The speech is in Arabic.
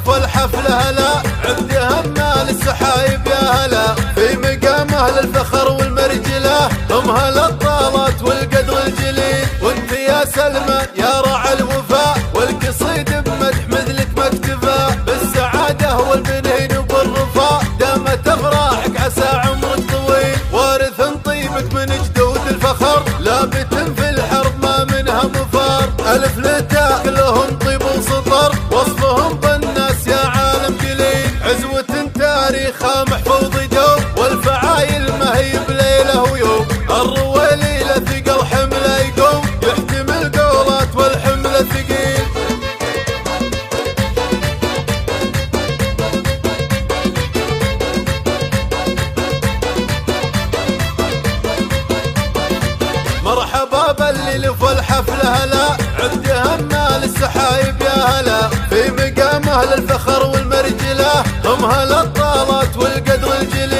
والحفلة هلا عبد همال السحايب يا هلا في مقام اهل الفخر والمرجله هم هلا الطالات والقدر الجليل وانت يا سلمى يا راعي الوفاء والقصيد بمدح مثلك ما اكتفى بالسعاده والبنين وبالرفاء دامت افراحك عسى عمرك طويل وارث طيبك من جدود الفخر لابت في الحرب ما منها مفار الف لتاء كلهم طيب وسطر وصفهم بالناس يا عالم قليل عزوة تاريخها محفوظ دوب والفعايل ما هي بليله ويوم الرويلي ثقل حمله يقوم يحتمل قولات والحمله ثقيل مرحبا بالليل والحفله هلا عبد همال السحايب يا هلا في مقام اهل الفخر والمرجله هم هلا الطالات والقدر الجليل